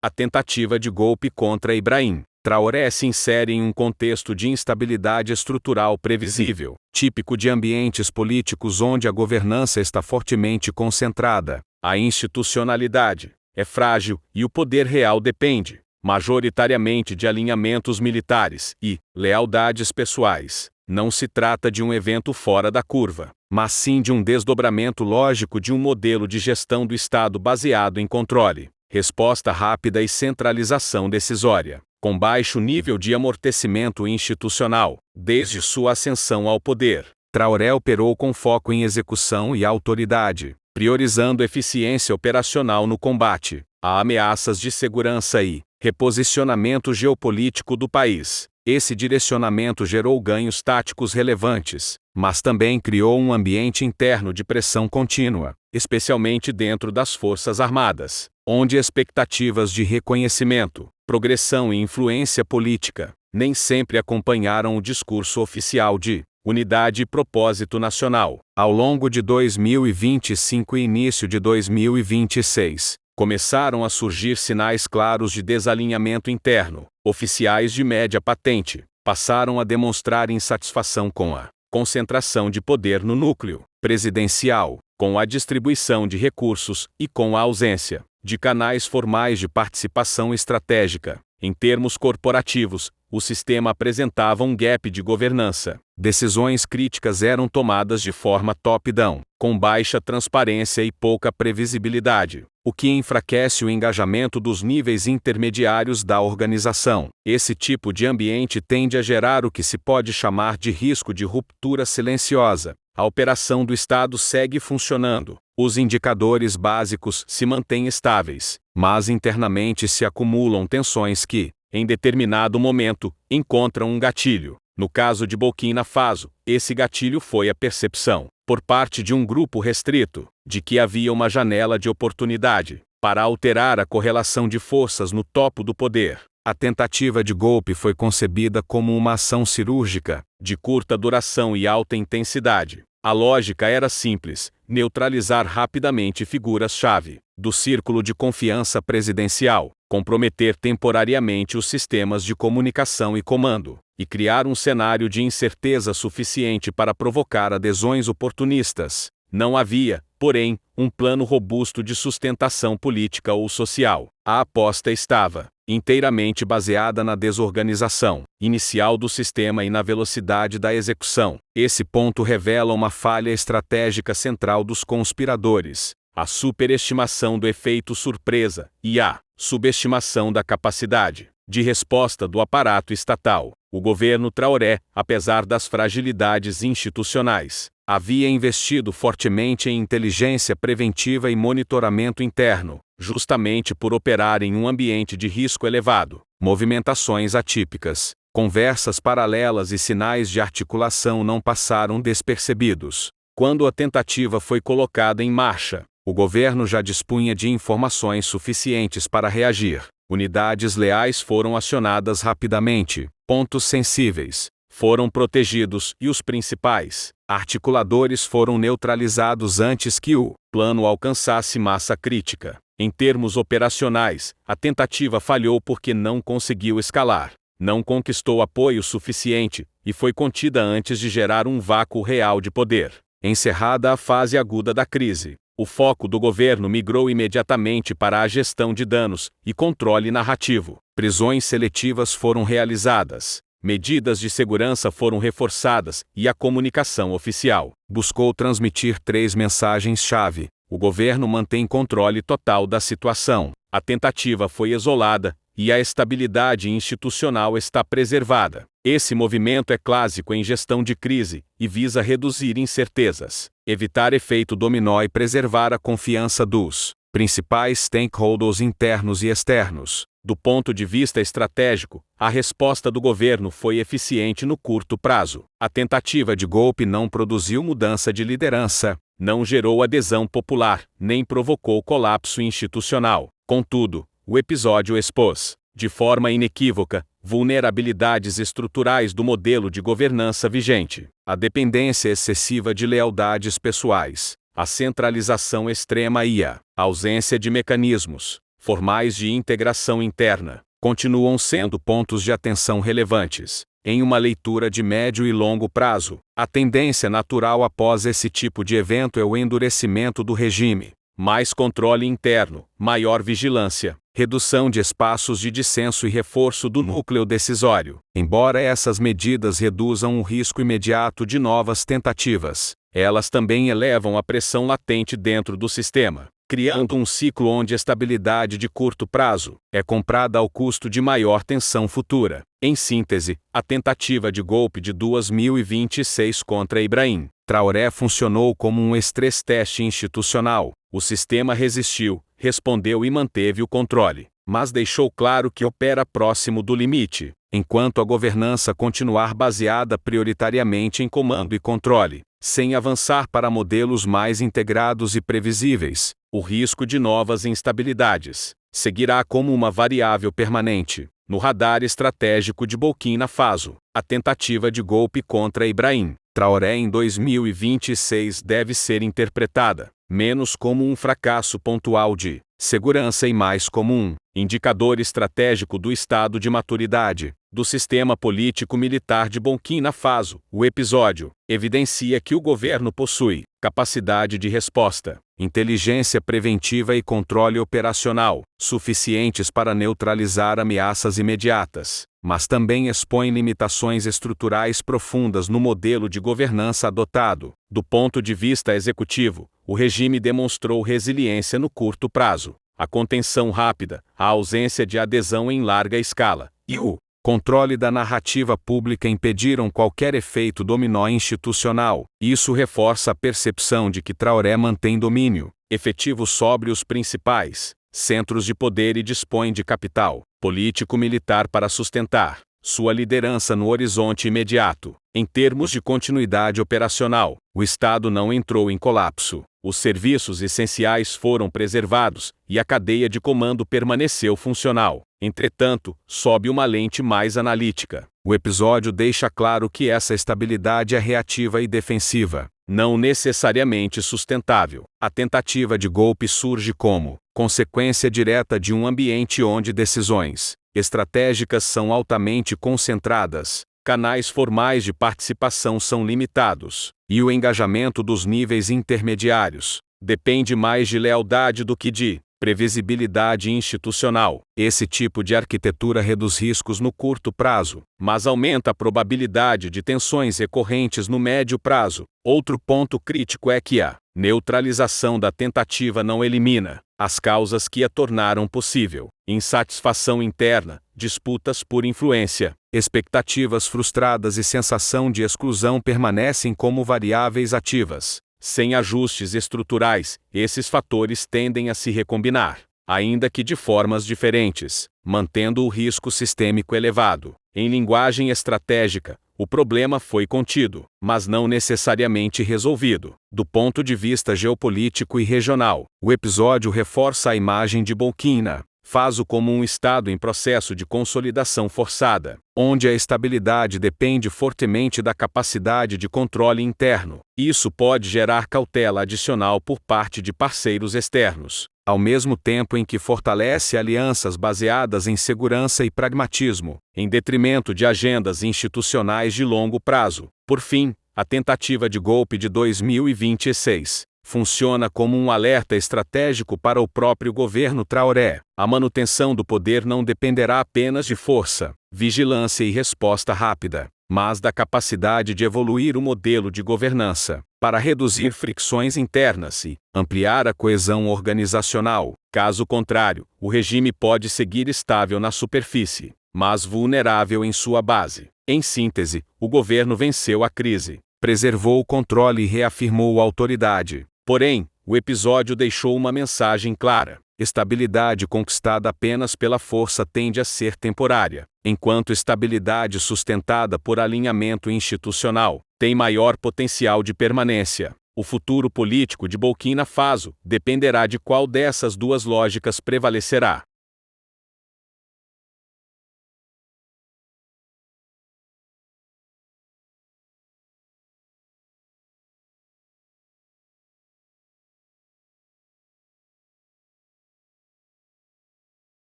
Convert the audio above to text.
A tentativa de golpe contra Ibrahim Traoré se insere em um contexto de instabilidade estrutural previsível, típico de ambientes políticos onde a governança está fortemente concentrada. A institucionalidade é frágil e o poder real depende, majoritariamente, de alinhamentos militares e lealdades pessoais. Não se trata de um evento fora da curva, mas sim de um desdobramento lógico de um modelo de gestão do Estado baseado em controle, resposta rápida e centralização decisória, com baixo nível de amortecimento institucional. Desde sua ascensão ao poder, Traoré operou com foco em execução e autoridade, priorizando eficiência operacional no combate a ameaças de segurança e reposicionamento geopolítico do país. Esse direcionamento gerou ganhos táticos relevantes, mas também criou um ambiente interno de pressão contínua, especialmente dentro das Forças Armadas, onde expectativas de reconhecimento, progressão e influência política nem sempre acompanharam o discurso oficial de unidade e propósito nacional. Ao longo de 2025 e início de 2026, começaram a surgir sinais claros de desalinhamento interno. Oficiais de média patente passaram a demonstrar insatisfação com a concentração de poder no núcleo presidencial, com a distribuição de recursos e com a ausência de canais formais de participação estratégica. Em termos corporativos, o sistema apresentava um gap de governança. Decisões críticas eram tomadas de forma top-down, com baixa transparência e pouca previsibilidade, o que enfraquece o engajamento dos níveis intermediários da organização. Esse tipo de ambiente tende a gerar o que se pode chamar de risco de ruptura silenciosa. A operação do Estado segue funcionando, os indicadores básicos se mantêm estáveis, mas internamente se acumulam tensões que, em determinado momento, encontram um gatilho. No caso de Burkina Faso, esse gatilho foi a percepção, por parte de um grupo restrito, de que havia uma janela de oportunidade para alterar a correlação de forças no topo do poder. A tentativa de golpe foi concebida como uma ação cirúrgica, de curta duração e alta intensidade. A lógica era simples: neutralizar rapidamente figuras-chave do círculo de confiança presidencial, comprometer temporariamente os sistemas de comunicação e comando, e criar um cenário de incerteza suficiente para provocar adesões oportunistas. Não havia, porém, um plano robusto de sustentação política ou social. A aposta estava inteiramente baseada na desorganização inicial do sistema e na velocidade da execução. Esse ponto revela uma falha estratégica central dos conspiradores: a superestimação do efeito surpresa e a subestimação da capacidade de resposta do aparato estatal. O governo Traoré, apesar das fragilidades institucionais, havia investido fortemente em inteligência preventiva e monitoramento interno, justamente por operar em um ambiente de risco elevado. Movimentações atípicas, conversas paralelas e sinais de articulação não passaram despercebidos. Quando a tentativa foi colocada em marcha, o governo já dispunha de informações suficientes para reagir. Unidades leais foram acionadas rapidamente, pontos sensíveis foram protegidos e os principais articuladores foram neutralizados antes que o plano alcançasse massa crítica. Em termos operacionais, a tentativa falhou porque não conseguiu escalar, não conquistou apoio suficiente e foi contida antes de gerar um vácuo real de poder. Encerrada a fase aguda da crise, o foco do governo migrou imediatamente para a gestão de danos e controle narrativo. Prisões seletivas foram realizadas, medidas de segurança foram reforçadas e a comunicação oficial buscou transmitir 3 mensagens-chave. O governo mantém controle total da situação, a tentativa foi isolada e a estabilidade institucional está preservada. Esse movimento é clássico em gestão de crise e visa reduzir incertezas, evitar efeito dominó e preservar a confiança dos principais stakeholders internos e externos. Do ponto de vista estratégico, a resposta do governo foi eficiente no curto prazo. A tentativa de golpe não produziu mudança de liderança, não gerou adesão popular, nem provocou colapso institucional. Contudo, o episódio expôs, de forma inequívoca, vulnerabilidades estruturais do modelo de governança vigente: a dependência excessiva de lealdades pessoais, a centralização extrema e a ausência de mecanismos formais de integração interna, continuam sendo pontos de atenção relevantes. Em uma leitura de médio e longo prazo, a tendência natural após esse tipo de evento é o endurecimento do regime. Mais controle interno, maior vigilância, redução de espaços de dissenso e reforço do núcleo decisório. Embora essas medidas reduzam o risco imediato de novas tentativas, elas também elevam a pressão latente dentro do sistema, criando um ciclo onde a estabilidade de curto prazo é comprada ao custo de maior tensão futura. Em síntese, a tentativa de golpe de 2026 contra Ibrahim Traoré funcionou como um estresse teste institucional. O sistema resistiu, respondeu e manteve o controle, mas deixou claro que opera próximo do limite, enquanto a governança continuar baseada prioritariamente em comando e controle, sem avançar para modelos mais integrados e previsíveis. O risco de novas instabilidades seguirá como uma variável permanente. No radar estratégico de Burkina Faso, a tentativa de golpe contra Ibrahim Traoré em 2026 deve ser interpretada menos como um fracasso pontual de segurança e mais como um indicador estratégico do estado de maturidade do sistema político-militar de Burkina Faso. O episódio evidencia que o governo possui capacidade de resposta, inteligência preventiva e controle operacional suficientes para neutralizar ameaças imediatas, mas também expõe limitações estruturais profundas no modelo de governança adotado. Do ponto de vista executivo, o regime demonstrou resiliência no curto prazo. A contenção rápida, a ausência de adesão em larga escala e o controle da narrativa pública impediram qualquer efeito dominó institucional. Isso reforça a percepção de que Traoré mantém domínio efetivo sobre os principais centros de poder e dispõe de capital político-militar para sustentar sua liderança no horizonte imediato. Em termos de continuidade operacional, o Estado não entrou em colapso. Os serviços essenciais foram preservados e a cadeia de comando permaneceu funcional. Entretanto, sob uma lente mais analítica, o episódio deixa claro que essa estabilidade é reativa e defensiva, não necessariamente sustentável. A tentativa de golpe surge como consequência direta de um ambiente onde decisões estratégicas são altamente concentradas, canais formais de participação são limitados, e o engajamento dos níveis intermediários depende mais de lealdade do que de previsibilidade institucional. Esse tipo de arquitetura reduz riscos no curto prazo, mas aumenta a probabilidade de tensões recorrentes no médio prazo. Outro ponto crítico é que a neutralização da tentativa não elimina as causas que a tornaram possível: insatisfação interna, disputas por influência, expectativas frustradas e sensação de exclusão permanecem como variáveis ativas. Sem ajustes estruturais, esses fatores tendem a se recombinar, ainda que de formas diferentes, mantendo o risco sistêmico elevado. Em linguagem estratégica, o problema foi contido, mas não necessariamente resolvido. Do ponto de vista geopolítico e regional, o episódio reforça a imagem de Burkina Faso como um estado em processo de consolidação forçada, onde a estabilidade depende fortemente da capacidade de controle interno. Isso pode gerar cautela adicional por parte de parceiros externos, ao mesmo tempo em que fortalece alianças baseadas em segurança e pragmatismo, em detrimento de agendas institucionais de longo prazo. Por fim, a tentativa de golpe de 2026 funciona como um alerta estratégico para o próprio governo Traoré. A manutenção do poder não dependerá apenas de força, vigilância e resposta rápida, mas da capacidade de evoluir o modelo de governança, para reduzir fricções internas e ampliar a coesão organizacional. Caso contrário, o regime pode seguir estável na superfície, mas vulnerável em sua base. Em síntese, o governo venceu a crise, preservou o controle e reafirmou a autoridade. Porém, o episódio deixou uma mensagem clara: estabilidade conquistada apenas pela força tende a ser temporária, enquanto estabilidade sustentada por alinhamento institucional tem maior potencial de permanência. O futuro político de Burkina Faso dependerá de qual dessas duas lógicas prevalecerá.